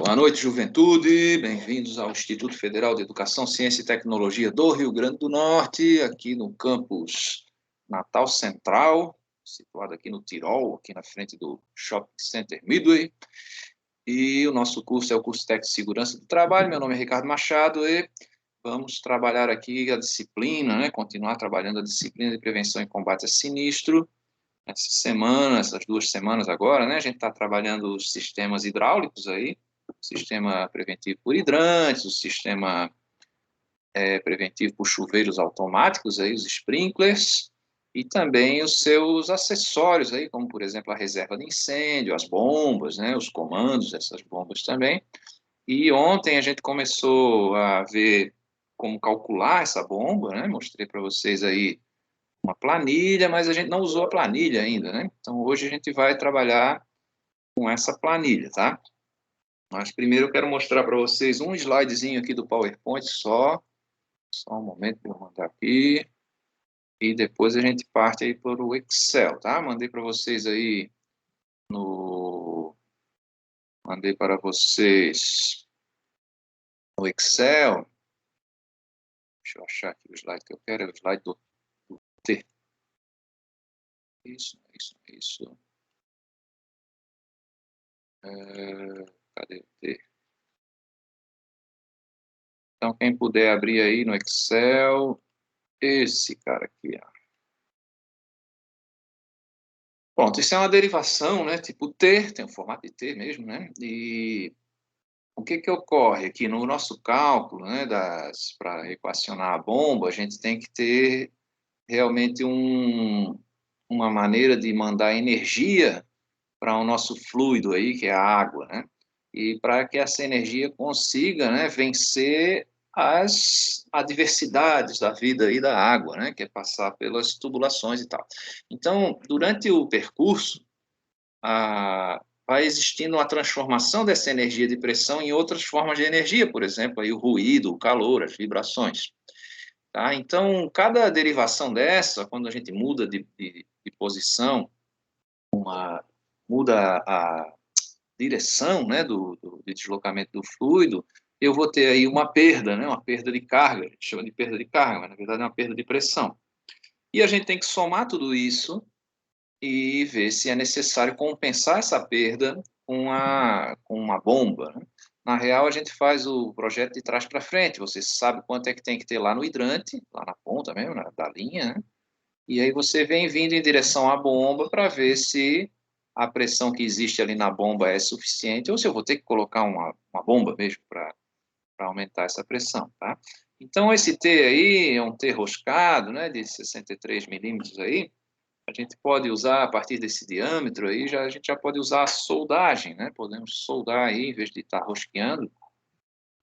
Boa noite, juventude. Bem-vindos ao Instituto Federal de Educação, Ciência e Tecnologia do Rio Grande do Norte, aqui no campus Natal Central, situado aqui no Tirol, aqui na frente do Shopping Center Midway. E o nosso curso é o curso Técnico de Segurança do Trabalho. Meu nome é Ricardo Machado e vamos trabalhar aqui a disciplina, né? Continuar trabalhando a disciplina de prevenção e combate a sinistro. Essa semana, essas 2 semanas agora, né? A gente está trabalhando os sistemas hidráulicos aí, o sistema preventivo por hidrantes, o sistema preventivo por chuveiros automáticos, aí, os sprinklers, e também os seus acessórios, aí, como, por exemplo, a reserva de incêndio, as bombas, né, os comandos dessas bombas também. E ontem a gente começou a ver como calcular essa bomba, né? Mostrei para vocês aí uma planilha, mas a gente não usou a planilha ainda, né? Então, hoje a gente vai trabalhar com essa planilha, tá? Mas primeiro eu quero mostrar para vocês um slidezinho aqui do PowerPoint só um momento para eu mandar aqui, e depois a gente parte aí para o Excel, tá? Mandei para vocês aí mandei para vocês no Excel. Deixa eu achar aqui o slide que eu quero, é o slide do T. Isso. Cadê o T? Então, quem puder abrir aí no Excel, esse cara aqui, ó. Pronto, isso é uma derivação, né? Tipo T, tem o formato de T mesmo, né? E o que ocorre aqui no nosso cálculo, né? Para equacionar a bomba, a gente tem que ter realmente uma maneira de mandar energia para o nosso fluido aí, que é a água, né? E para que essa energia consiga, né, vencer as adversidades da vida aí da água, né, que é passar pelas tubulações e tal. Então, durante o percurso, vai existindo uma transformação dessa energia de pressão em outras formas de energia, por exemplo, aí o ruído, o calor, as vibrações. Tá? Então, cada derivação dessa, quando a gente muda de posição, muda a direção, né, de deslocamento do fluido, eu vou ter aí uma perda, né, uma perda de carga, a gente chama de perda de carga, mas na verdade é uma perda de pressão. E a gente tem que somar tudo isso e ver se é necessário compensar essa perda com uma bomba, né? Na real, a gente faz o projeto de trás para frente, você sabe quanto é que tem que ter lá no hidrante, lá na ponta mesmo, da linha, né? E aí você vem vindo em direção à bomba para ver se a pressão que existe ali na bomba é suficiente, ou se eu vou ter que colocar uma bomba mesmo para aumentar essa pressão, tá? Então, esse T aí é um T roscado, né, de 63 milímetros aí. A gente pode usar, a partir desse diâmetro aí, a gente já pode usar a soldagem, né? Podemos soldar aí, em vez de estar rosqueando,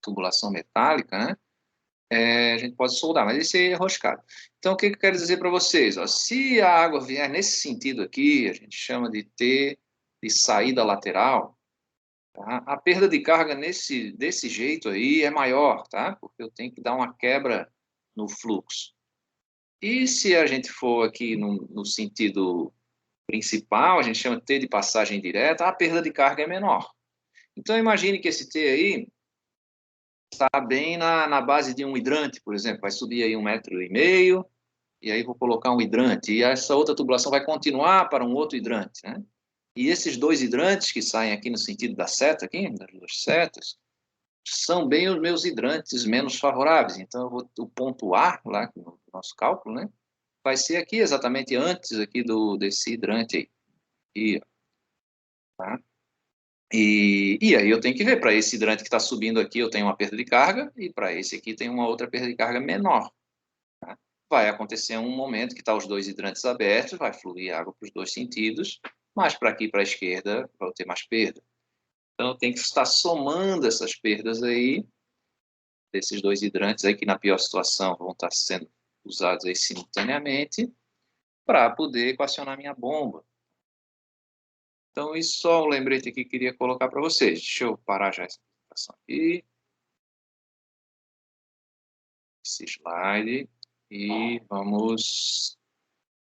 tubulação metálica, né? A gente pode soldar, mas esse aí é roscado. Então, o que eu quero dizer para vocês? Ó, se a água vier nesse sentido aqui, a gente chama de T de saída lateral, tá? A perda de carga desse jeito aí é maior, tá? Porque eu tenho que dar uma quebra no fluxo. E se a gente for aqui no sentido principal, a gente chama de T de passagem direta, a perda de carga é menor. Então, imagine que esse T aí está bem na base de um hidrante, por exemplo, vai subir aí 1,5 metro, e aí vou colocar um hidrante, e essa outra tubulação vai continuar para um outro hidrante, né? E esses 2 hidrantes que saem aqui no sentido da seta, aqui, das 2 setas, são bem os meus hidrantes menos favoráveis. Então, o ponto A, lá no nosso cálculo, né, vai ser aqui exatamente antes aqui desse hidrante aí. E, tá? E aí eu tenho que ver, para esse hidrante que está subindo aqui, eu tenho uma perda de carga, e para esse aqui tem uma outra perda de carga menor. Tá? Vai acontecer um momento que está os 2 hidrantes abertos, vai fluir água para os 2 sentidos, mas para aqui, para a esquerda, vai ter mais perda. Então, eu tenho que estar somando essas perdas aí, desses 2 hidrantes aí, que na pior situação vão estar sendo usados aí simultaneamente, para poder equacionar minha bomba. Então, isso só um lembrete aqui que queria colocar para vocês. Deixa eu parar já essa apresentação aqui. Esse slide. E vamos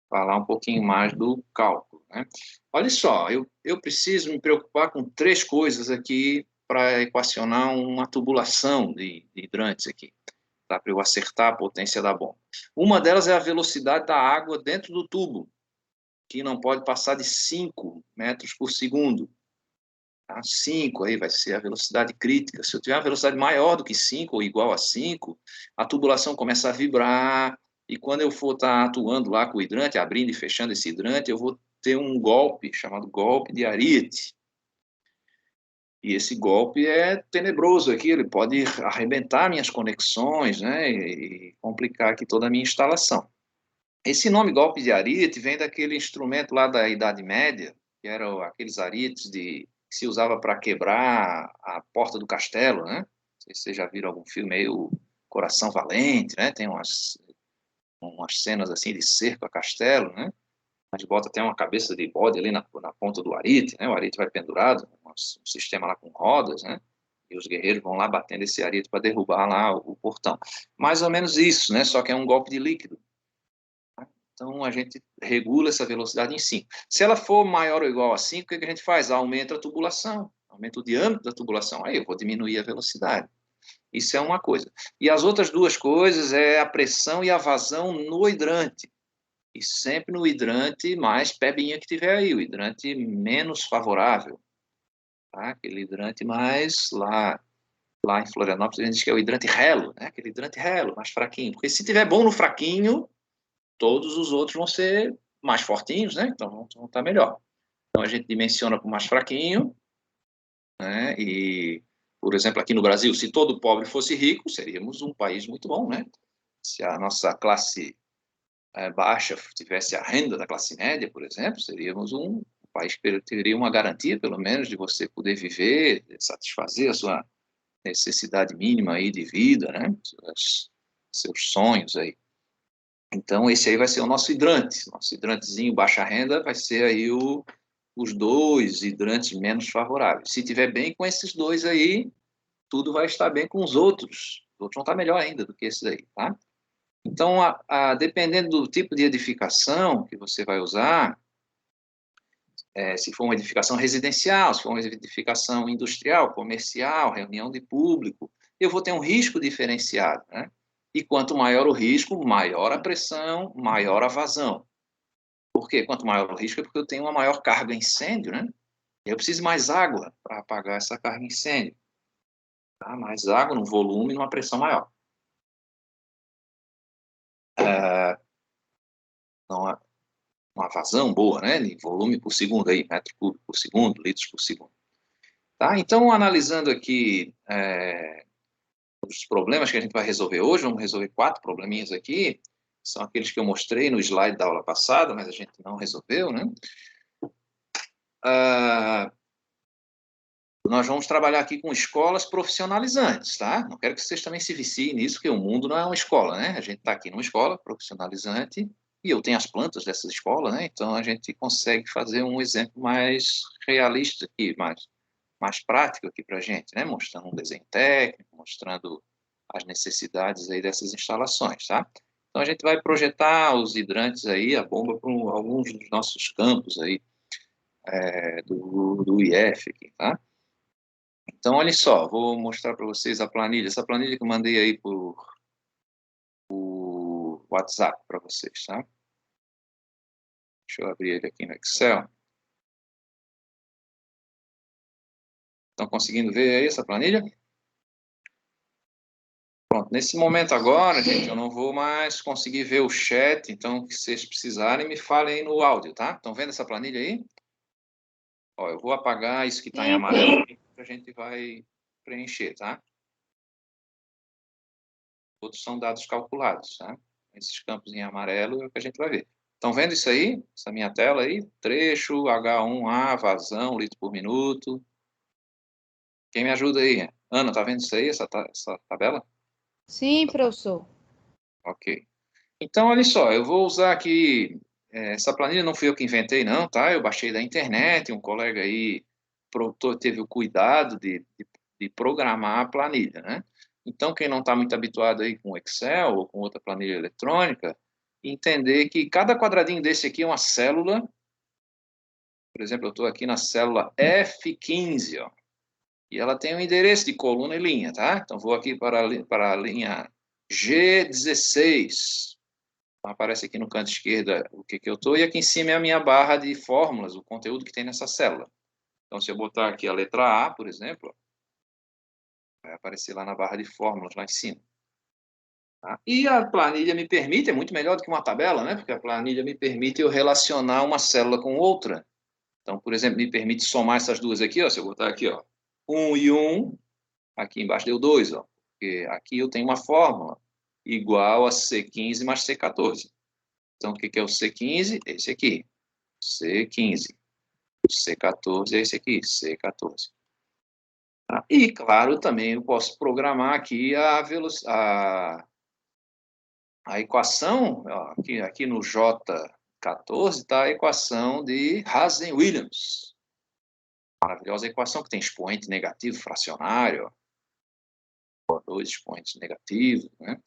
falar um pouquinho mais do cálculo, né? Olha só, eu preciso me preocupar com 3 coisas aqui para equacionar uma tubulação de hidrantes aqui, tá? Para eu acertar a potência da bomba. Uma delas é a velocidade da água dentro do tubo, que não pode passar de 5 metros por segundo. Tá? 5 aí vai ser a velocidade crítica. Se eu tiver uma velocidade maior do que 5 ou igual a 5, a tubulação começa a vibrar, e quando eu for estar atuando lá com o hidrante, abrindo e fechando esse hidrante, eu vou ter um golpe chamado golpe de Ariete. E esse golpe é tenebroso aqui, ele pode arrebentar minhas conexões, né, e complicar aqui toda a minha instalação. Esse nome golpe de Ariete vem daquele instrumento lá da Idade Média, que eram aqueles ariete que se usava para quebrar a porta do castelo, né? Não sei se vocês já viram algum filme aí, o Coração Valente, né? Tem umas cenas assim de cerco a castelo, né? A gente bota até uma cabeça de bode ali na ponta do ariete, né? O ariete vai pendurado, um sistema lá com rodas, né? E os guerreiros vão lá batendo esse ariete para derrubar lá o portão. Mais ou menos isso, né? Só que é um golpe de líquido. Então, a gente regula essa velocidade em 5. Se ela for maior ou igual a 5, o que a gente faz? Aumenta a tubulação, aumenta o diâmetro da tubulação. Aí eu vou diminuir a velocidade. Isso é uma coisa. E as outras duas coisas é a pressão e a vazão no hidrante. E sempre no hidrante mais pebinha que tiver aí, o hidrante menos favorável. Tá? Aquele hidrante mais lá em Florianópolis, a gente diz que é o hidrante relo, né? Aquele hidrante relo, mais fraquinho. Porque se tiver bom no fraquinho, todos os outros vão ser mais fortinhos, né? Então vão estar melhor. Então a gente dimensiona para o mais fraquinho, né? E, por exemplo, aqui no Brasil, se todo pobre fosse rico, seríamos um país muito bom, né? Se a nossa classe baixa tivesse a renda da classe média, por exemplo, seríamos um país que teria uma garantia, pelo menos, de você poder viver, satisfazer a sua necessidade mínima aí de vida, né? Seus sonhos aí. Então, esse aí vai ser o nosso hidrante. Nosso hidrantezinho baixa renda vai ser aí os dois hidrantes menos favoráveis. Se tiver bem com esses dois aí, tudo vai estar bem com os outros. Os outros vão estar melhor ainda do que esses aí, tá? Então, dependendo do tipo de edificação que você vai usar, se for uma edificação residencial, se for uma edificação industrial, comercial, reunião de público, eu vou ter um risco diferenciado, né? E quanto maior o risco, maior a pressão, maior a vazão. Por quê? Quanto maior o risco é porque eu tenho uma maior carga incêndio, né? Eu preciso mais água para apagar essa carga incêndio. Tá? Mais água num volume e numa pressão maior. Então, uma vazão boa, né? De volume por segundo aí, metro cúbico por segundo, litros por segundo. Tá? Então, analisando aqui os problemas que a gente vai resolver hoje, vamos resolver 4 probleminhas aqui, são aqueles que eu mostrei no slide da aula passada, mas a gente não resolveu, né? Nós vamos trabalhar aqui com escolas profissionalizantes, tá? Não quero que vocês também se viciem nisso, porque o mundo não é uma escola, né? A gente está aqui numa escola profissionalizante e eu tenho as plantas dessa escola, né? Então a gente consegue fazer um exemplo mais realista aqui, mais prático aqui para a gente, né? Mostrando um desenho técnico, mostrando as necessidades aí dessas instalações, tá? Então a gente vai projetar os hidrantes aí, a bomba para alguns dos nossos campos aí do IF aqui, tá? Então, olha só, vou mostrar para vocês a planilha. Essa planilha que eu mandei aí por WhatsApp para vocês, tá? Deixa eu abrir ele aqui no Excel. Estão conseguindo ver aí essa planilha? Pronto, nesse momento agora, gente, eu não vou mais conseguir ver o chat, então, se vocês precisarem, me falem aí no áudio, tá? Estão vendo essa planilha aí? Ó, eu vou apagar isso que está em amarelo, que a gente vai preencher, tá? Todos são dados calculados, tá? Esses campos em amarelo é o que a gente vai ver. Estão vendo isso aí? Essa minha tela aí? Trecho, H1A, vazão, litro por minuto. Quem me ajuda aí? Ana, tá vendo isso aí, essa tabela? Sim, professor. Ok. Então, olha só, eu vou usar aqui, essa planilha não fui eu que inventei não, tá? Eu baixei da internet, um colega aí teve o cuidado de programar a planilha, né? Então, quem não está muito habituado aí com Excel ou com outra planilha eletrônica, entender que cada quadradinho desse aqui é uma célula. Por exemplo, eu estou aqui na célula F15, ó. E ela tem um endereço de coluna e linha, tá? Então, vou aqui para a linha G16. Então, aparece aqui no canto esquerdo o que eu estou, e aqui em cima é a minha barra de fórmulas, o conteúdo que tem nessa célula. Então, se eu botar aqui a letra A, por exemplo, vai aparecer lá na barra de fórmulas, lá em cima. Tá? E a planilha me permite, é muito melhor do que uma tabela, né? Porque a planilha me permite eu relacionar uma célula com outra. Então, por exemplo, me permite somar essas duas aqui, ó. Se eu botar aqui, ó, 1 e 1, aqui embaixo deu 2, ó. Porque aqui eu tenho uma fórmula igual a C15 mais C14. Então, o que é o C15? Esse aqui. C15. O C14 é esse aqui, C14. Tá? E, claro, também eu posso programar aqui a equação, ó, aqui no J14 está a equação de Hazen-Williams. Maravilhosa equação que tem expoente negativo fracionário, ó, dois expoentes negativos, né?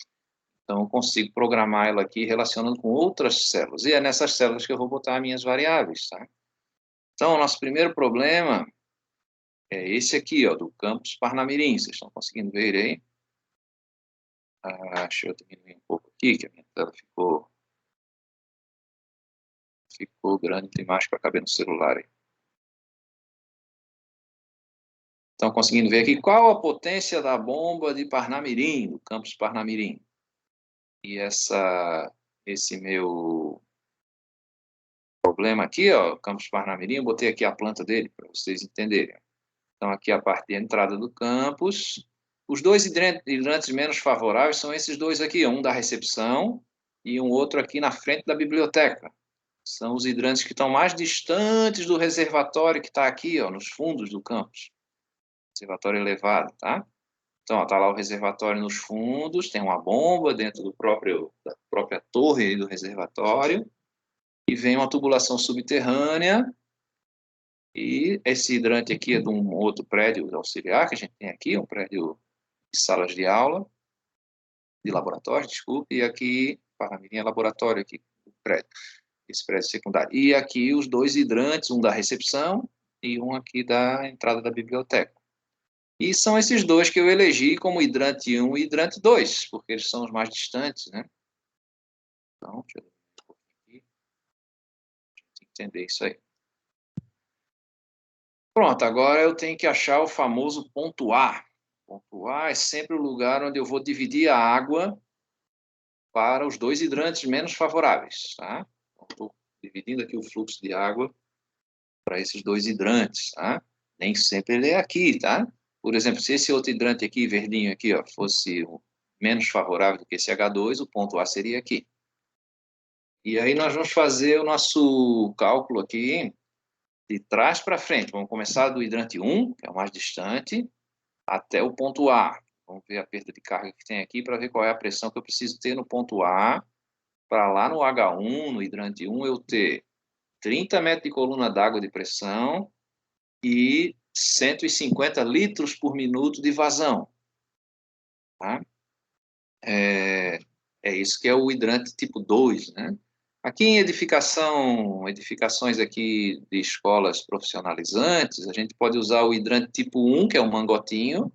Então, eu consigo programar ela aqui relacionando com outras células. E é nessas células que eu vou botar as minhas variáveis, tá? Então, o nosso primeiro problema é esse aqui, ó, do campus Parnamirim. Vocês estão conseguindo ver aí? Deixa eu diminuir um pouco aqui, que a minha tela ficou grande demais para caber no celular aí. Estão conseguindo ver aqui qual a potência da bomba de Parnamirim, do campus Parnamirim. E esse meu problema aqui, ó, campus Parnamirim, eu botei aqui a planta dele para vocês entenderem. Então, aqui a parte de entrada do campus. Os dois hidrantes menos favoráveis são esses dois aqui, um da recepção e um outro aqui na frente da biblioteca. São os hidrantes que estão mais distantes do reservatório que está aqui, ó, nos fundos do campus. Reservatório elevado, tá? Então, está lá o reservatório nos fundos, tem uma bomba dentro da própria torre do reservatório, e vem uma tubulação subterrânea, e esse hidrante aqui é de um outro prédio auxiliar que a gente tem aqui, um prédio de salas de aula, de laboratório, desculpe, e aqui, Parnamirim é laboratório aqui, o prédio, esse prédio secundário. E aqui os dois hidrantes, um da recepção e um aqui da entrada da biblioteca. E são esses dois que eu elegi como hidrante 1 e hidrante 2, porque eles são os mais distantes, né? Então, deixa eu ver um pouquinho aqui, para entender isso aí. Pronto, agora eu tenho que achar o famoso ponto A. O ponto A é sempre o lugar onde eu vou dividir a água para os dois hidrantes menos favoráveis, tá? Estou dividindo aqui o fluxo de água para esses dois hidrantes, tá? Nem sempre ele é aqui, tá? Por exemplo, se esse outro hidrante aqui, verdinho aqui, ó, fosse menos favorável do que esse H2, o ponto A seria aqui. E aí nós vamos fazer o nosso cálculo aqui de trás para frente. Vamos começar do hidrante 1, que é o mais distante, até o ponto A. Vamos ver a perda de carga que tem aqui para ver qual é a pressão que eu preciso ter no ponto A, para lá no H1, no hidrante 1, eu ter 30 metros de coluna d'água de pressão e 150 litros por minuto de vazão. Tá? É isso que é o hidrante tipo 2, né? Aqui em edificações aqui de escolas profissionalizantes, a gente pode usar o hidrante tipo 1, que é o mangotinho,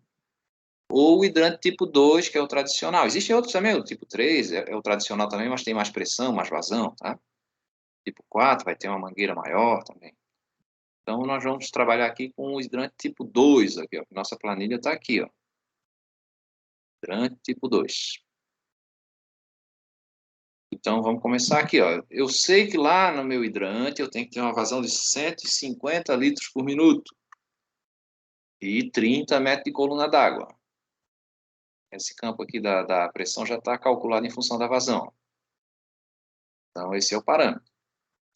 ou o hidrante tipo 2, que é o tradicional. Existem outros também, o tipo 3 é o tradicional também, mas tem mais pressão, mais vazão, tá? Tipo 4 vai ter uma mangueira maior também. Então, nós vamos trabalhar aqui com o hidrante tipo 2, aqui, ó. Nossa planilha está aqui, ó. Hidrante tipo 2. Então, vamos começar aqui, ó. Eu sei que lá no meu hidrante eu tenho que ter uma vazão de 150 litros por minuto e 30 metros de coluna d'água. Esse campo aqui da pressão já está calculado em função da vazão. Então, esse é o parâmetro.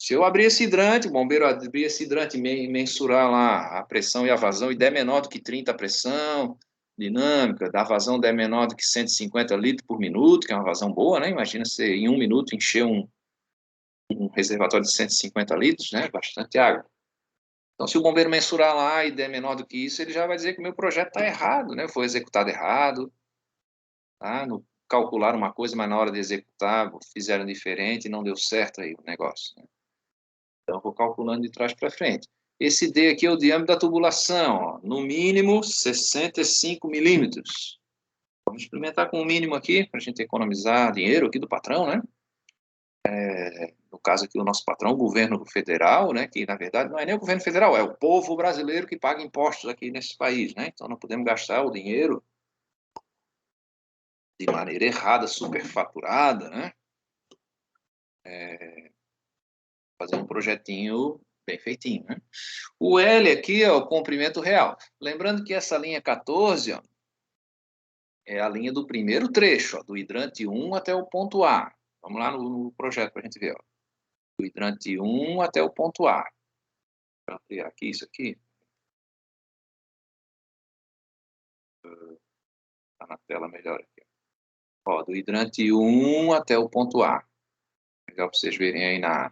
Se eu abrir esse hidrante, o bombeiro abrir esse hidrante e mensurar lá a pressão e a vazão, e der menor do que 30 a pressão dinâmica, da vazão der menor do que 150 litros por minuto, que é uma vazão boa, né? Imagina você em 1 minuto encher um reservatório de 150 litros, né? Bastante água. Então, se o bombeiro mensurar lá e der menor do que isso, ele já vai dizer que o meu projeto está errado, né? Foi executado errado, tá? Calcularam uma coisa, mas na hora de executar fizeram diferente e não deu certo aí o negócio, né? Então, eu vou calculando de trás para frente. Esse D aqui é o diâmetro da tubulação, ó, no mínimo 65 milímetros. Vamos experimentar com o mínimo aqui, para a gente economizar dinheiro aqui do patrão, né? No caso aqui, o nosso patrão, o governo federal, né? Que, na verdade, não é nem o governo federal, é o povo brasileiro que paga impostos aqui nesse país, né? Então, não podemos gastar o dinheiro de maneira errada, superfaturada, né? Fazer um projetinho bem feitinho, né? O L aqui é o comprimento real. Lembrando que essa linha 14, ó, é a linha do primeiro trecho, ó, do hidrante 1 até o ponto A. Vamos lá no projeto para a gente ver. Ó. Do hidrante 1 até o ponto A. Vou ampliar aqui isso aqui. Está na tela melhor aqui. Ó, do hidrante 1 até o ponto A. Legal para vocês verem aí no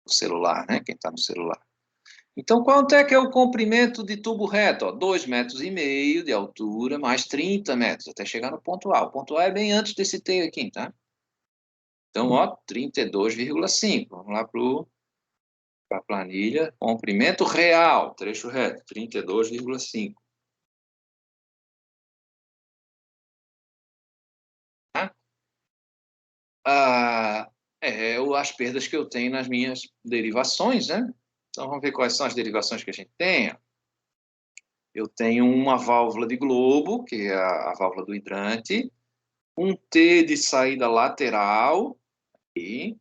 celular, né? Quem está no celular. Então, quanto é que é o comprimento de tubo reto? Ó, 2,5 metros de altura, mais 30 metros, até chegar no ponto A. O ponto A é bem antes desse T aqui, tá? Então, ó, 32,5. Vamos lá para a planilha. Comprimento real, trecho reto, 32,5. Tá? As perdas que eu tenho nas minhas derivações, né? Então, vamos ver quais são as derivações que a gente tem. Eu tenho uma válvula de globo, que é a válvula do hidrante, um T de saída lateral e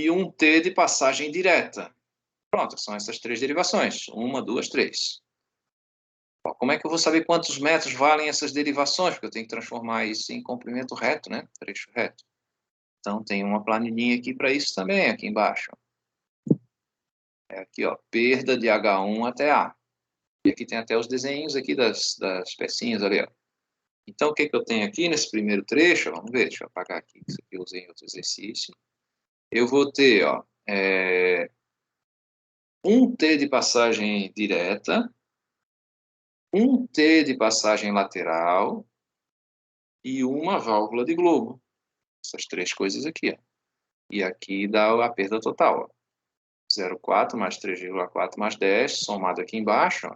um T de passagem direta. Pronto, são essas três derivações. Uma, duas, três. Como é que eu vou saber quantos metros valem essas derivações? Porque eu tenho que transformar isso em comprimento reto, né? Trecho reto. Então, tem uma planilhinha aqui para isso também, aqui embaixo. É aqui, ó, perda de H1 até A. E aqui tem até os desenhos aqui das pecinhas ali, ó. Então, o que eu tenho aqui nesse primeiro trecho? Vamos ver, deixa eu apagar aqui, isso aqui eu usei em outro exercício. Eu vou ter, ó, um T de passagem direta, um T de passagem lateral e uma válvula de globo. Essas três coisas aqui, ó. E aqui dá a perda total, ó. 0,4 mais 3,4 mais 10, somado aqui embaixo, ó,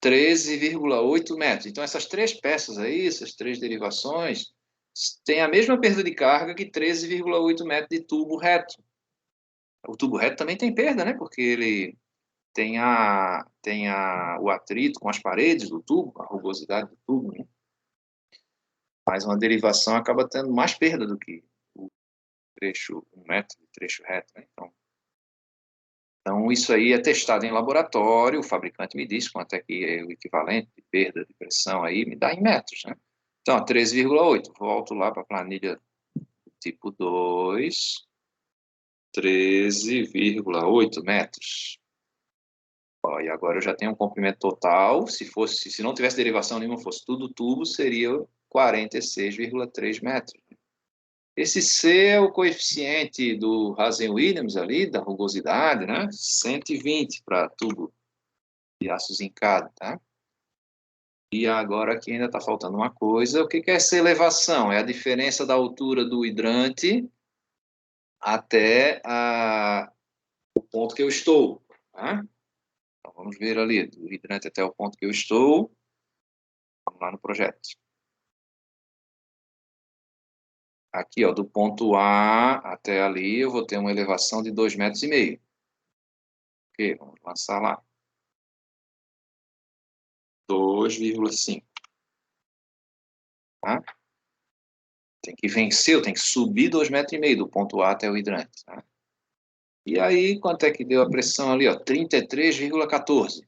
13,8 metros. Então, essas três peças aí, essas três derivações, têm a mesma perda de carga que 13,8 metros de tubo reto. O tubo reto também tem perda, né? Porque ele tem o atrito com as paredes do tubo, a rugosidade do tubo, né? Mas uma derivação acaba tendo mais perda do que o trecho, 1 metro de trecho reto, né? Então, isso aí é testado em laboratório, o fabricante me diz quanto é que é o equivalente de perda de pressão aí, me dá em metros, né? Então, 13,8, volto lá para a planilha tipo 2, 13,8 metros. Ó, e agora eu já tenho um comprimento total, se não tivesse derivação nenhuma, fosse tudo tubo, seria 46,3 metros. Esse C é o coeficiente do Hazen-Williams ali, da rugosidade, né? 120 para tubo de aço zincado, tá? E agora aqui ainda está faltando uma coisa. O que é essa elevação? É a diferença da altura do hidrante até o ponto que eu estou, tá? Então, vamos ver ali, do hidrante até o ponto que eu estou. Vamos lá no projeto. Aqui, ó, do ponto A até ali, eu vou ter uma elevação de 2,5 metros. Ok, vamos lançar lá. 2,5. Tá? Tem que vencer, eu tenho que subir 2,5 metros do ponto A até o hidrante. Tá? E aí, quanto é que deu a pressão ali? 33,14.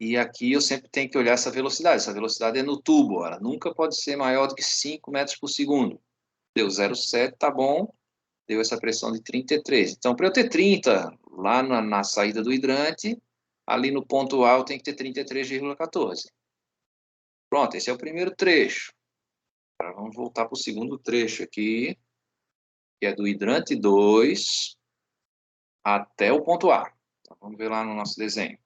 E aqui eu sempre tenho que olhar essa velocidade. Essa velocidade é no tubo, ela nunca pode ser maior do que 5 metros por segundo. Deu 0,7, tá bom. Deu essa pressão de 33. Então, para eu ter 30 lá na saída do hidrante, ali no ponto A eu tenho que ter 33,14. Pronto, esse é o primeiro trecho. Agora vamos voltar para o segundo trecho aqui, que é do hidrante 2 até o ponto A. Então, vamos ver lá no nosso desenho.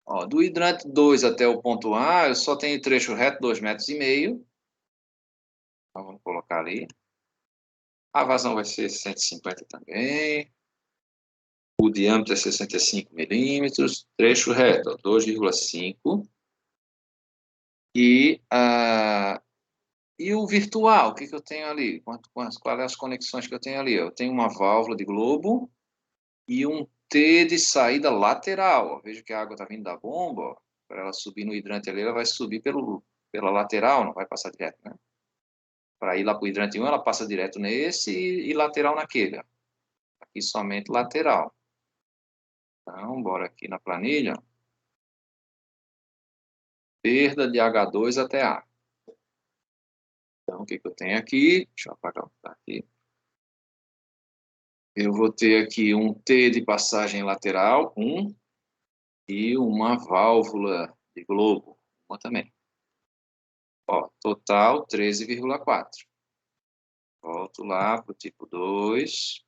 Ó, do hidrante 2 até o ponto A, eu só tenho trecho reto 2,5 metros. Então, vamos colocar ali. A vazão vai ser 150 também. O diâmetro é 65 milímetros, trecho reto, 2,5. E o virtual, o que eu tenho ali? Quais as conexões que eu tenho ali? Eu tenho uma válvula de globo e um T de saída lateral. Veja que a água está vindo da bomba, para ela subir no hidrante ali, ela vai subir pela lateral, não vai passar direto, né? Para ir lá para o hidrante 1, ela passa direto nesse e lateral naquele. Aqui somente lateral. Então, bora aqui na planilha. Perda de H2 até A. Então, o que eu tenho aqui? Deixa eu apagar o que está aqui. Eu vou ter aqui um T de passagem lateral, e uma válvula de globo, uma também. Ó, total 13,4. Volto lá para o tipo 2.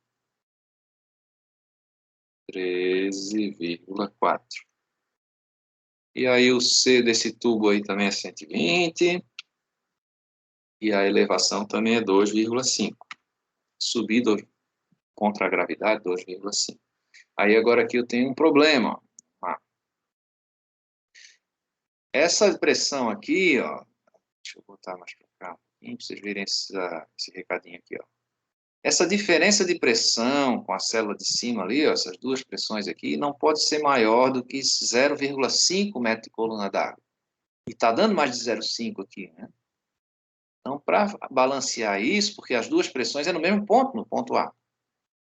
13,4. E aí o C desse tubo aí também é 120. E a elevação também é 2,5. Subido contra a gravidade, 2,5. Aí agora aqui eu tenho um problema. Essa pressão aqui, ó, deixa eu botar mais para cá, para vocês verem esse recadinho aqui, ó. Essa diferença de pressão com a célula de cima ali, ó, essas duas pressões aqui, não pode ser maior do que 0,5 metro de coluna d'água. E está dando mais de 0,5 aqui, né? Então, para balancear isso, porque as duas pressões é no mesmo ponto, no ponto A.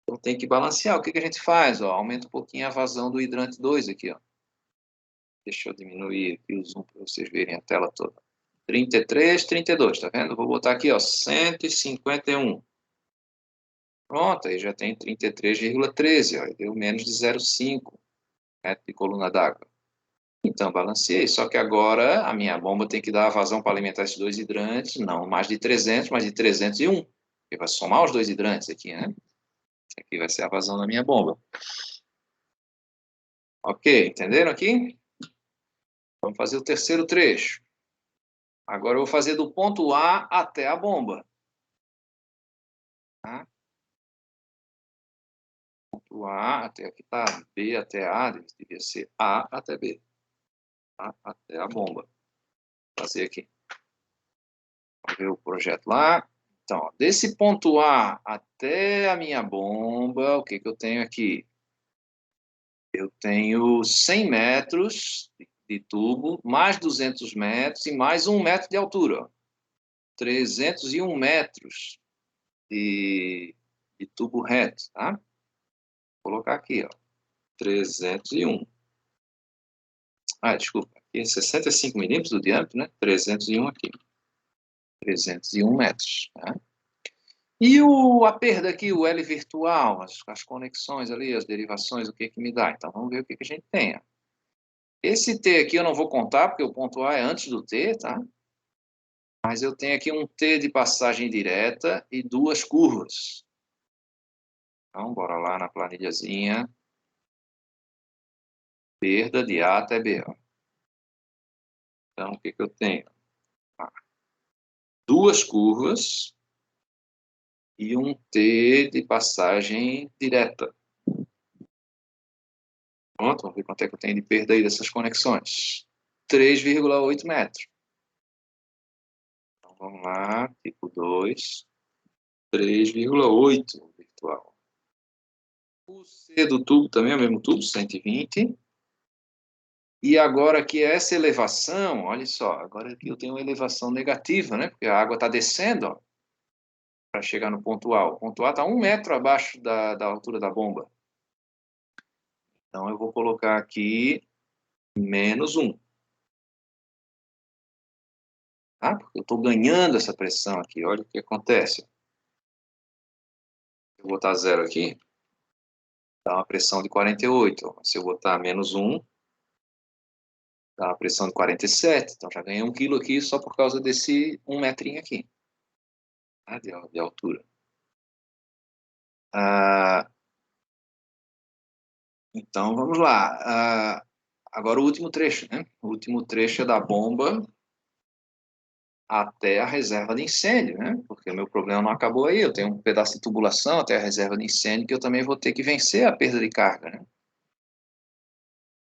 Então, tem que balancear. O que a gente faz? Ó, aumenta um pouquinho a vazão do hidrante 2 aqui, ó. Deixa eu diminuir aqui o zoom para vocês verem a tela toda. 33, 32, tá vendo? Vou botar aqui, ó, 151. Pronto, aí já tem 33,13, ó, deu menos de 0,5 metro de coluna d'água. Então, balanceei, só que agora a minha bomba tem que dar a vazão para alimentar esses dois hidrantes, não mais de 300, mas de 301. Porque vai somar os dois hidrantes aqui, né? Aqui vai ser a vazão da minha bomba. Ok, entenderam aqui? Vamos fazer o terceiro trecho. Agora eu vou fazer do ponto A até a bomba. Tá? Ponto A até aqui está B até A, devia ser A até B. A até a bomba. Vou fazer aqui. Vamos ver o projeto lá. Então, ó, desse ponto A até a minha bomba, o que eu tenho aqui? Eu tenho 100 metros de tubo, mais 200 metros e mais 1 metro de altura. Ó. 301 metros de tubo reto, tá? Vou colocar aqui, ó. 301. Desculpa. Aqui é 65 milímetros do diâmetro, né? 301 aqui. 301 metros, tá? E a perda aqui, o L virtual, as conexões ali, as derivações, o que me dá? Então, vamos ver o que a gente tem. Esse T aqui eu não vou contar, porque o ponto A é antes do T, tá? Mas eu tenho aqui um T de passagem direta e duas curvas. Então, bora lá na planilhazinha. Perda de A até B. Ó. Então, o que eu tenho? Duas curvas e um T de passagem direta. Pronto, vamos ver quanto é que eu tenho de perda aí dessas conexões. 3,8 metros. Então, vamos lá, tipo 2, 3,8 virtual. O C do tubo também é o mesmo tubo, 120. E agora aqui essa elevação, olha só, agora aqui eu tenho uma elevação negativa, né? Porque a água está descendo, para chegar no ponto A. O ponto A está 1 metro abaixo da altura da bomba. Então, eu vou colocar aqui menos 1. Tá? Porque eu estou ganhando essa pressão aqui. Olha o que acontece. Se eu botar 0 aqui, dá uma pressão de 48. Se eu botar menos 1, dá uma pressão de 47. Então, já ganhei 1 quilo aqui só por causa desse 1 metrinho aqui. Tá? De altura. Então, vamos lá. Agora o último trecho, né? O último trecho é da bomba até a reserva de incêndio, né? Porque Porque o meu problema não acabou aí, eu tenho um pedaço de tubulação até a reserva de incêndio que eu também vou ter que vencer a perda de carga, né?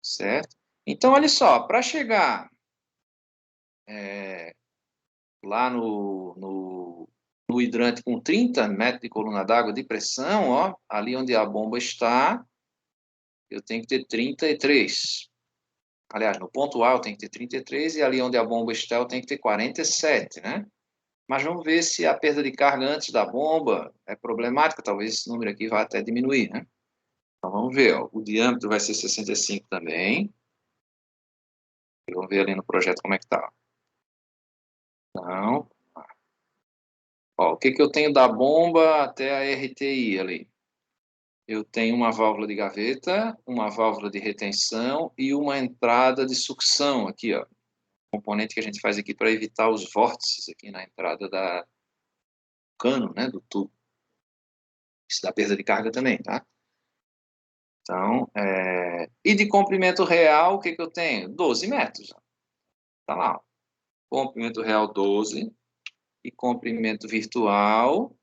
Certo? Então, olha só, para chegar lá no hidrante com 30 metros de coluna d'água de pressão, ó, ali onde a bomba está, eu tenho que ter 33. Aliás, no ponto A eu tenho que ter 33 e ali onde a bomba está eu tenho que ter 47, né? Mas vamos ver se a perda de carga antes da bomba é problemática, talvez esse número aqui vá até diminuir, né? Então vamos ver, ó, o diâmetro vai ser 65 também. E vamos ver ali no projeto como é que tá. Então, ó, o que que eu tenho da bomba até a RTI ali? Eu tenho uma válvula de gaveta, uma válvula de retenção e uma entrada de sucção aqui, ó. Componente que a gente faz aqui para evitar os vórtices aqui na entrada da cano, né, do tubo. Isso dá perda de carga também, tá? Então, e de comprimento real, o que que eu tenho? 12 metros. Tá lá. Comprimento real 12 e comprimento virtual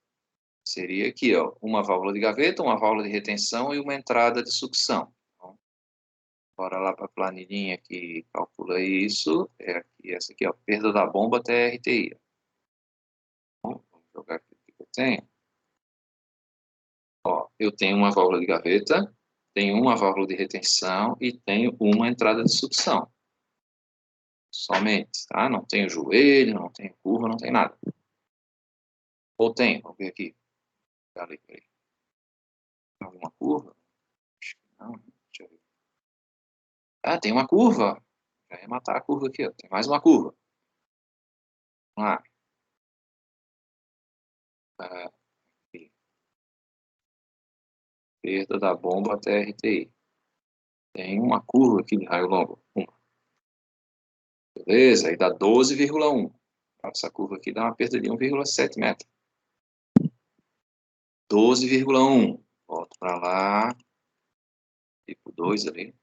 seria aqui, ó, uma válvula de gaveta, uma válvula de retenção e uma entrada de sucção. Então, bora lá para a planilhinha que calcula isso. É aqui, essa aqui, ó, perda da bomba até RTI. Então, vamos jogar aqui o que eu tenho. Ó, eu tenho uma válvula de gaveta, tenho uma válvula de retenção e tenho uma entrada de sucção. Somente, tá? Não tenho joelho, não tenho curva, não tem nada. Ou tem? Vamos ver aqui. Peraí. Tem alguma curva? Acho que não. Deixa eu ver. Ah, tem uma curva. Já ia matar a curva aqui, ó. Tem mais uma curva. Vamos lá. Aqui. Perda da bomba até RTI. Tem uma curva aqui de raio longo. Uma. Beleza? Aí dá 12,1. Essa curva aqui dá uma perda de 1,7 metros. 12,1. Volto para lá. Tipo 2 ali.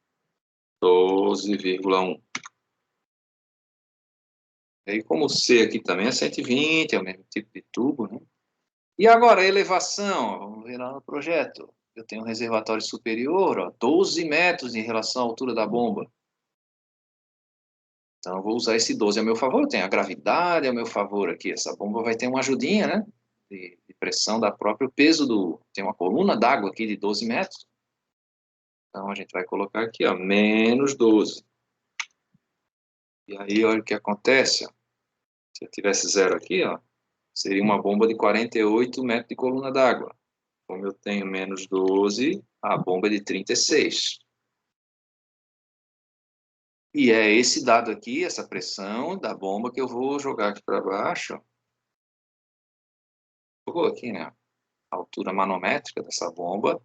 12,1. E aí, como o C aqui também é 120, é o mesmo tipo de tubo, né? E agora, a elevação, vamos ver lá no projeto. Eu tenho um reservatório superior, ó, 12 metros em relação à altura da bomba. Então, eu vou usar esse 12 a meu favor. Eu tenho a gravidade a meu favor aqui. Essa bomba vai ter uma ajudinha, né? De pressão da próprio peso do... Tem uma coluna d'água aqui de 12 metros. Então, a gente vai colocar aqui, ó, menos 12. E aí, olha o que acontece, ó. Se eu tivesse zero aqui, ó, seria uma bomba de 48 metros de coluna d'água. Como eu tenho menos 12, a bomba é de 36. E é esse dado aqui, essa pressão da bomba que eu vou jogar aqui para baixo. Jogou aqui, né? A altura manométrica dessa bomba,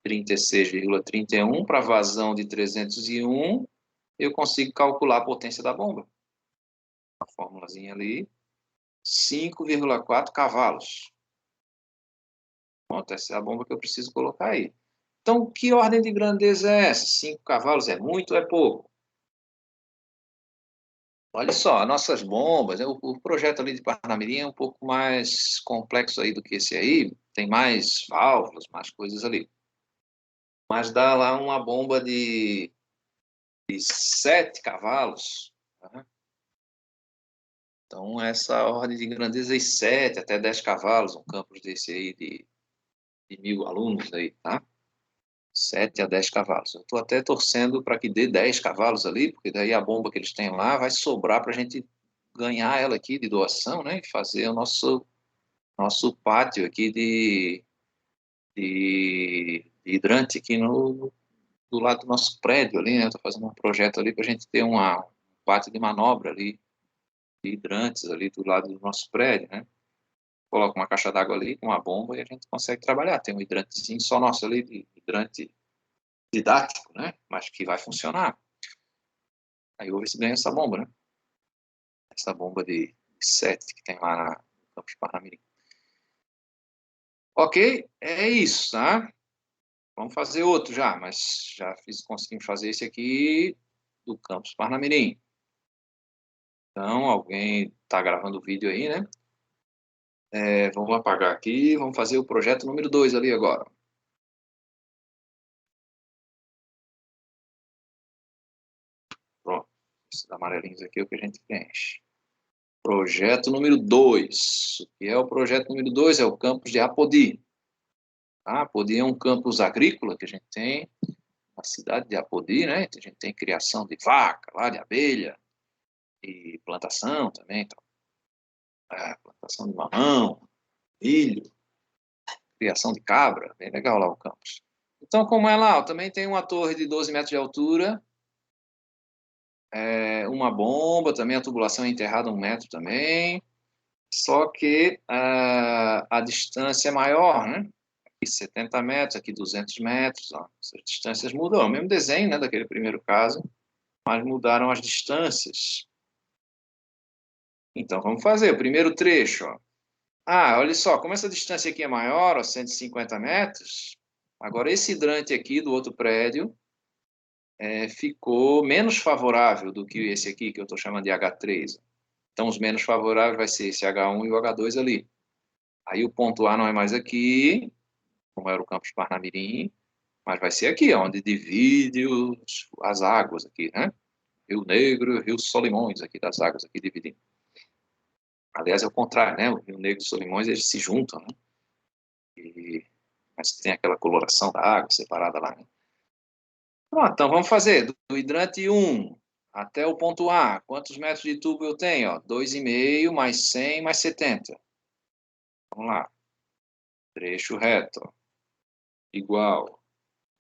36,31 para vazão de 301, eu consigo calcular a potência da bomba. A formulazinha ali, 5,4 cavalos. Pronto, essa é a bomba que eu preciso colocar aí. Então, que ordem de grandeza é essa? 5 cavalos é muito ou é pouco? Olha só, as nossas bombas, o projeto ali de Parnamirim é um pouco mais complexo aí do que esse aí, tem mais válvulas, mais coisas ali. Mas dá lá uma bomba de 7 cavalos, tá? Então, essa ordem de grandeza é 7 até 10 cavalos, um campus desse aí de 1.000 alunos aí, tá? 7 a 10 cavalos. Eu estou até torcendo para que dê 10 cavalos ali, porque daí a bomba que eles têm lá vai sobrar para a gente ganhar ela aqui de doação, né? E fazer o nosso pátio aqui de hidrante aqui do lado do nosso prédio ali, né? Estou fazendo um projeto ali para a gente ter um pátio de manobra ali, de hidrantes ali do lado do nosso prédio, né? Coloca uma caixa d'água ali com uma bomba e a gente consegue trabalhar. Tem um hidrantezinho só nosso ali, de hidrante didático, né? Mas que vai funcionar. Aí eu vou ver se ganha essa bomba, né? Essa bomba de 7 que tem lá no Campus Parnamirim. Ok, é isso, tá? Vamos fazer outro já, mas já conseguimos fazer esse aqui do Campus Parnamirim. Então, alguém está gravando o vídeo aí, né? Vamos apagar aqui, vamos fazer o projeto número 2 ali agora. Pronto, esses amarelinhos aqui é o que a gente preenche. Projeto número 2. O que é o projeto número 2? É o campus de Apodi. Apodi é um campus agrícola que a gente tem na cidade de Apodi, né? A gente tem criação de vaca, lá de abelha, e plantação também. Então, plantação de mamão, milho, criação de cabra. Bem legal lá o campus. Então, como é lá, também tem uma torre de 12 metros de altura, uma bomba, também a tubulação é enterrada a 1 metro também, só que a distância é maior, né? Aqui 70 metros, aqui 200 metros, ó. Essas distâncias mudam, é o mesmo desenho, né, daquele primeiro caso, mas mudaram as distâncias. Então, vamos fazer o primeiro trecho, ó. Olha só, como essa distância aqui é maior, ó, 150 metros, agora esse hidrante aqui do outro prédio ficou menos favorável do que esse aqui, que eu estou chamando de H3. Então, os menos favoráveis vai ser esse H1 e o H2 ali. Aí o ponto A não é mais aqui, como era o campus Parnamirim, mas vai ser aqui, onde divide as águas aqui, né? Rio Negro e Rio Solimões, aqui das águas aqui dividindo. Aliás, é o contrário, né? O Rio Negro e Solimões, eles se juntam, né? Mas tem aquela coloração da água separada lá, né? Pronto, então vamos fazer do hidrante 1 até o ponto A. Quantos metros de tubo eu tenho? Ó, 2,5 mais 100 mais 70. Vamos lá. Trecho reto. Igual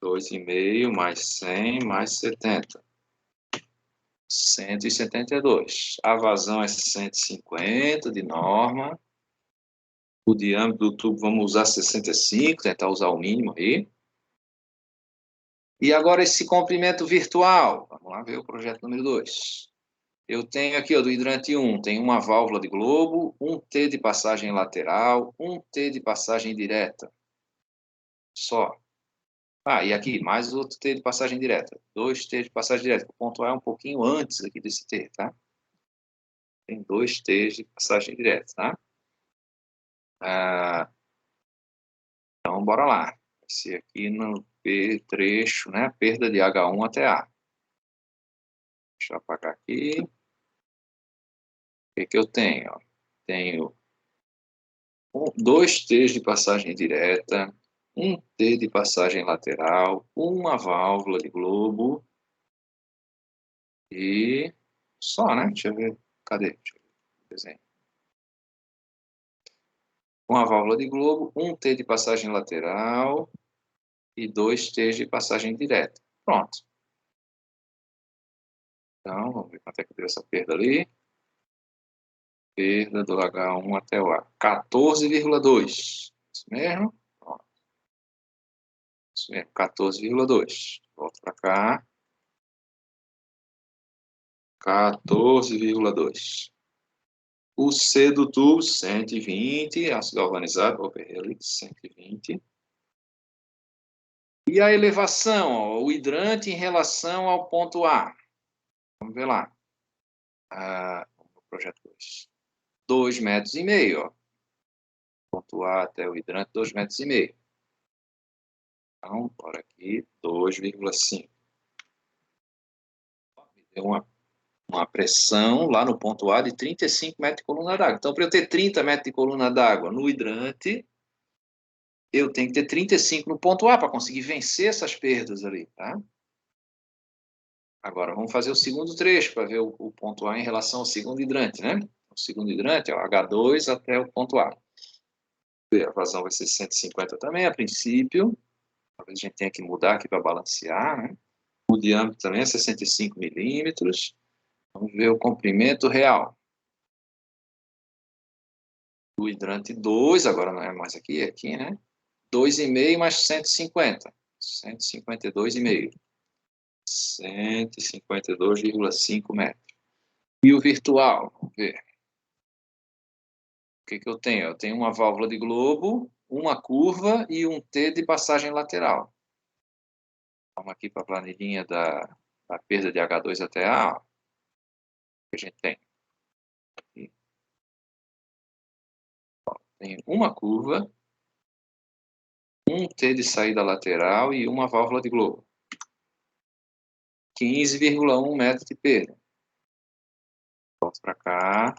2,5 mais 100 mais 70. 172. A vazão é 150 de norma. O diâmetro do tubo vamos usar 65, tentar usar o mínimo aí. E agora esse comprimento virtual. Vamos lá ver o projeto número 2. Eu tenho aqui, ó, do hidrante 1, tem uma válvula de globo, um T de passagem lateral, um T de passagem direta. Só. E aqui, mais outro T de passagem direta. 2 T de passagem direta. O ponto A é um pouquinho antes aqui desse T, tá? Tem 2 T de passagem direta, tá? Então, bora lá. Esse aqui no trecho, né? Perda de H1 até A. Deixa eu apagar aqui. O que eu tenho? Tenho 2 T's de passagem direta, um T de passagem lateral, uma válvula de globo e só, né? Deixa eu ver. Cadê? Deixa eu ver o desenho. Uma válvula de globo, um T de passagem lateral e 2 T's de passagem direta. Pronto. Então, vamos ver quanto é que deu essa perda ali. Perda do H1 até o A. 14,2. Isso mesmo? Pronto. Isso mesmo, 14,2. Volto para cá. 14,2. O C do tubo, 120, aço galvanizado, Overhelix, 120. E a elevação, ó, o hidrante em relação ao ponto A. Vamos ver lá. No projeto 2. 2,5 metros, ó. Ponto A até o hidrante, 2,5 metros. Então, bora aqui, 2,5. Deu uma pressão lá no ponto A de 35 metros de coluna d'água. Então, para eu ter 30 metros de coluna d'água no hidrante, eu tenho que ter 35 no ponto A para conseguir vencer essas perdas ali, tá? Agora, vamos fazer o segundo trecho para ver o ponto A em relação ao segundo hidrante, né? O segundo hidrante é o H2 até o ponto A. A vazão vai ser 150 também, a princípio. Talvez a gente tenha que mudar aqui para balancear, né? O diâmetro também é 65 milímetros. Vamos ver o comprimento real. O hidrante 2, agora não é mais aqui, é aqui, né? 2,5 mais 150. 152,5. 152,5 metros. E o virtual, vamos ver. O que eu tenho? Eu tenho uma válvula de globo, uma curva e um T de passagem lateral. Vamos aqui para a planilhinha da perda de H2 até A. Ó. O que a gente tem? Aqui. Ó, tenho uma curva, um T de saída lateral e uma válvula de globo. 15,1 metros de perda. Volto para cá.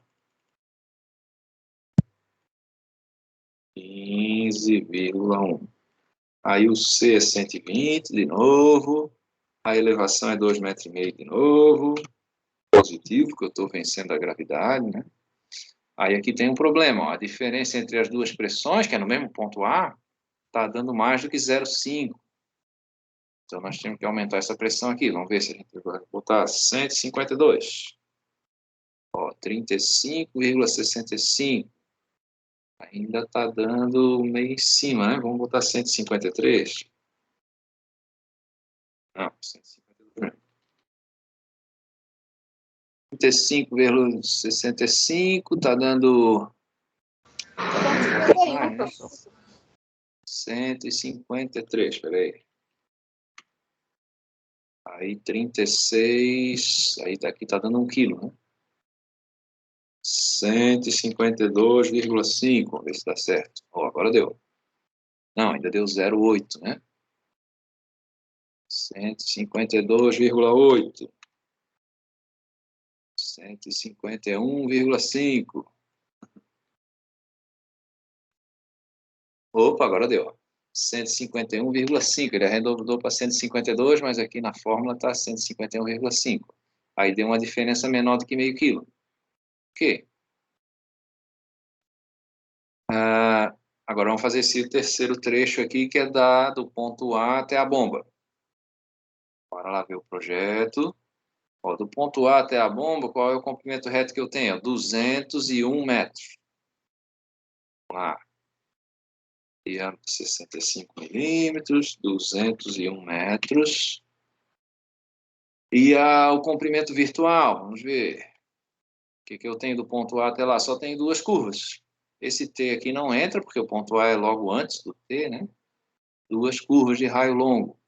15,1. Aí o C é 120 de novo. A elevação é 2,5 metros de novo. Positivo, que eu estou vencendo a gravidade, né? Aí aqui tem um problema, ó. A diferença entre as duas pressões, que é no mesmo ponto A, está dando mais do que 0,5. Então nós temos que aumentar essa pressão aqui. Vamos ver se a gente vai botar 152. Ó, 35,65. Ainda está dando meio em cima, né? Vamos botar 153. Não, 152. 35,65 está dando... 151, professor. 153, peraí. Aí 36, aí aqui está dando 1 quilo, né? 152,5, vamos ver se dá certo. Ó, agora deu. Não, ainda deu 0,8, né? 152,8. 151,5. Opa, agora deu. 151,5. Ele arredondou para 152, mas aqui na fórmula está 151,5. Aí deu uma diferença menor do que meio quilo. Ok. Agora vamos fazer esse terceiro trecho aqui, que é do ponto A até a bomba. Bora lá ver o projeto. Ó, do ponto A até a bomba, qual é o comprimento reto que eu tenho? 201 metros. Vamos lá. Diâmetro 65 milímetros, 201 metros. E o comprimento virtual, vamos ver. O que eu tenho do ponto A até lá? Só tenho duas curvas. Esse T aqui não entra, porque o ponto A é logo antes do T, né? Duas curvas de raio longo. Vou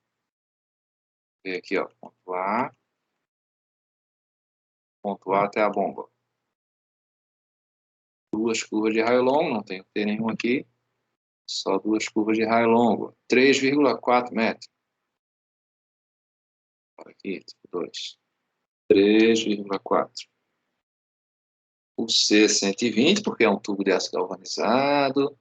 ver aqui, ó, ponto A até a bomba. Duas curvas de raio longo, não tenho T nenhum aqui. Só duas curvas de raio longo. 3,4 metros. Aqui, tipo 2. 3,4. O C é 120, porque é um tubo de aço galvanizado.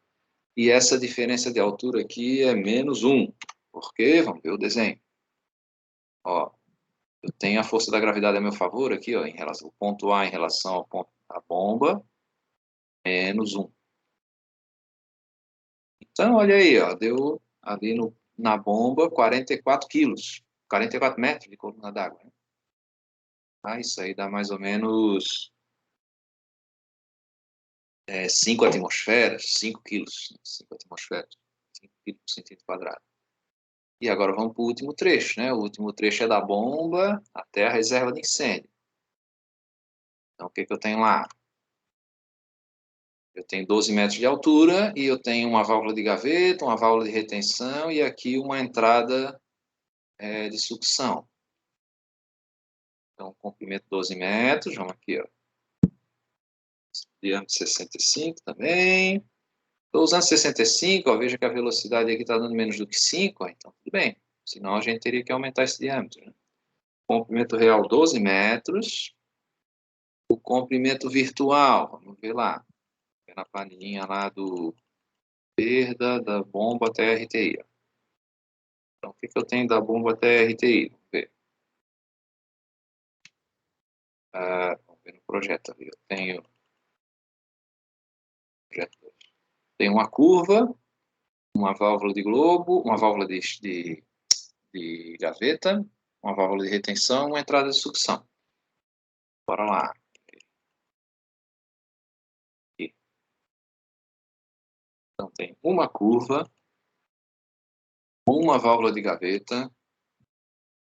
E essa diferença de altura aqui é menos 1. Por quê? Vamos ver o desenho. Ó, eu tenho a força da gravidade a meu favor aqui, ó, em relação ao ponto A em relação ao ponto da bomba, menos 1. Então, olha aí, ó, deu ali na bomba 44 quilos, 44 metros de coluna d'água. Né? Isso aí dá mais ou menos 5 atmosferas, 5 quilos, 5 atmosferas, 5 quilos por centímetro quadrado. E agora vamos para o último trecho, né? O último trecho é da bomba até a reserva de incêndio. Então, o que eu tenho lá? Eu tenho 12 metros de altura e eu tenho uma válvula de gaveta, uma válvula de retenção e aqui uma entrada de sucção. Então, comprimento 12 metros, vamos aqui, ó. Diâmetro 65 também. Estou usando 65, ó, veja que a velocidade aqui está dando menos do que 5, ó, então tudo bem. Senão a gente teria que aumentar esse diâmetro. Né? Comprimento real 12 metros. O comprimento virtual, vamos ver lá. Na planilhinha lá do perda da bomba até a RTI. Ó. Então, o que eu tenho da bomba até a RTI? Vamos ver. Vamos ver no projeto ali. Eu tenho uma curva, uma válvula de globo, uma válvula de gaveta, uma válvula de retenção, uma entrada de sucção. Bora lá. Aqui. Então tem uma curva, uma válvula de gaveta,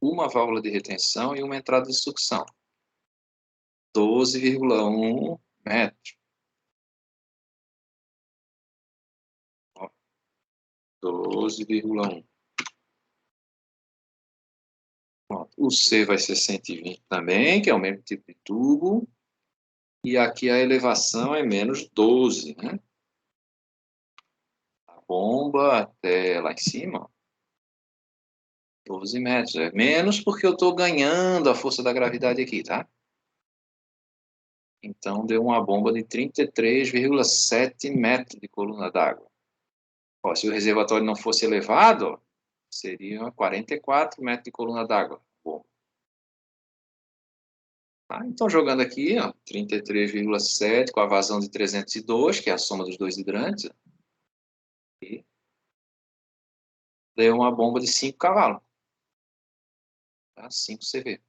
uma válvula de retenção e uma entrada de sucção. 12,1 metros. 12,1. O C vai ser 120 também, que é o mesmo tipo de tubo. E aqui a elevação é menos 12, né? bomba até lá em cima, 12 metros. É menos porque eu estou ganhando a força da gravidade aqui, tá? Então, deu uma bomba de 33,7 metros de coluna d'água. Se o reservatório não fosse elevado, ó, seria 44 metros de coluna d'água. Bom. Tá, então, jogando aqui, ó, 33,7 com a vazão de 302, que é a soma dos dois hidrantes. E deu uma bomba de 5 cavalos. Tá? 5 CV.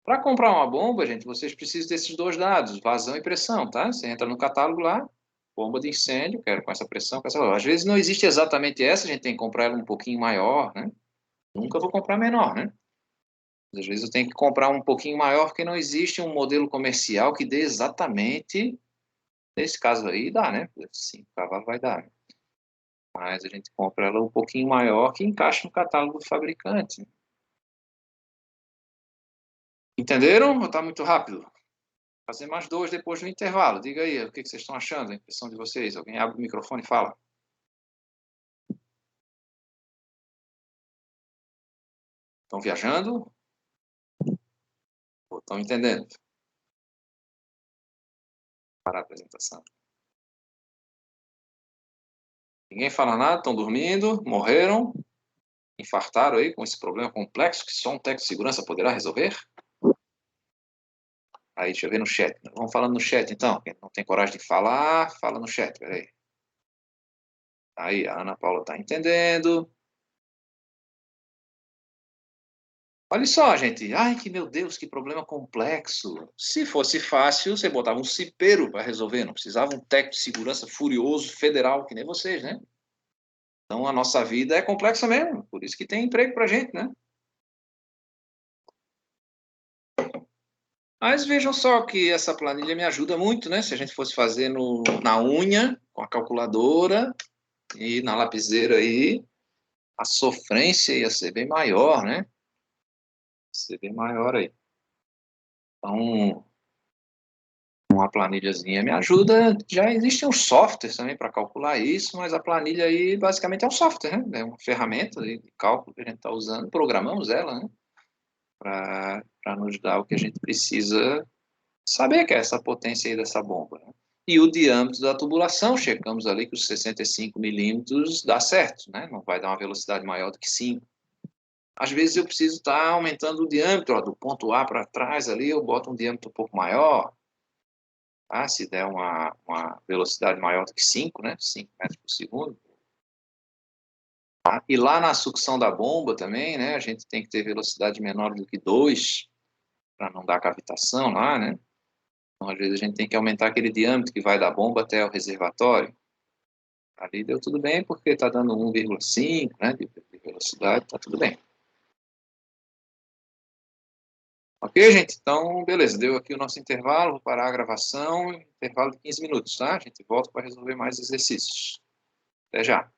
Para comprar uma bomba, gente, vocês precisam desses dois dados, vazão e pressão, tá? Você entra no catálogo lá, bomba de incêndio, quero com essa pressão, com essa... Às vezes não existe exatamente essa, a gente tem que comprar ela um pouquinho maior, né? Nunca vou comprar menor, né? Às vezes eu tenho que comprar um pouquinho maior, porque não existe um modelo comercial que dê exatamente, nesse caso aí, dá, né? 5 cavalos vai dar. Mas a gente compra ela um pouquinho maior, que encaixa no catálogo do fabricante. Entenderam? Ou está muito rápido? Fazer mais dois depois do intervalo. Diga aí, o que vocês estão achando, a impressão de vocês? Alguém abre o microfone e fala. Estão viajando? Ou estão entendendo? Para a apresentação. Ninguém fala nada, estão dormindo, morreram, infartaram aí com esse problema complexo que só um técnico de segurança poderá resolver? Aí, deixa eu ver no chat. Vamos falando no chat, então. Quem não tem coragem de falar, fala no chat. Peraí. Aí, a Ana Paula está entendendo. Olha só, gente. Ai, que meu Deus, que problema complexo. Se fosse fácil, você botava um cipeiro para resolver. Não precisava um técnico de segurança furioso, federal, que nem vocês, né? Então, a nossa vida é complexa mesmo. Por isso que tem emprego para gente, né? Mas vejam só que essa planilha me ajuda muito, né? Se a gente fosse fazer na unha, com a calculadora e na lapiseira aí, a sofrência ia ser bem maior, né? Ia ser bem maior aí. Então, uma planilhazinha me ajuda. Já existem uns softwares também para calcular isso, mas a planilha aí basicamente é um software, né? É uma ferramenta de cálculo que a gente está usando, programamos ela, né? Para nos dar o que a gente precisa saber, que é essa potência aí dessa bomba, né? E o diâmetro da tubulação, checamos ali que os 65 milímetros dá certo, né? Não vai dar uma velocidade maior do que 5. Às vezes eu preciso estar aumentando o diâmetro, ó, do ponto A para trás ali, eu boto um diâmetro um pouco maior, tá? Se der uma velocidade maior do que 5, né? 5 metros por segundo. Tá? E lá na sucção da bomba também, né? A gente tem que ter velocidade menor do que 2, para não dar cavitação lá, né? Então, às vezes a gente tem que aumentar aquele diâmetro que vai da bomba até o reservatório. Ali deu tudo bem, porque está dando 1,5, né, de velocidade, está tudo bem. Ok, gente? Então, beleza, deu aqui o nosso intervalo, vou parar a gravação, intervalo de 15 minutos, tá? A gente volta para resolver mais exercícios. Até já.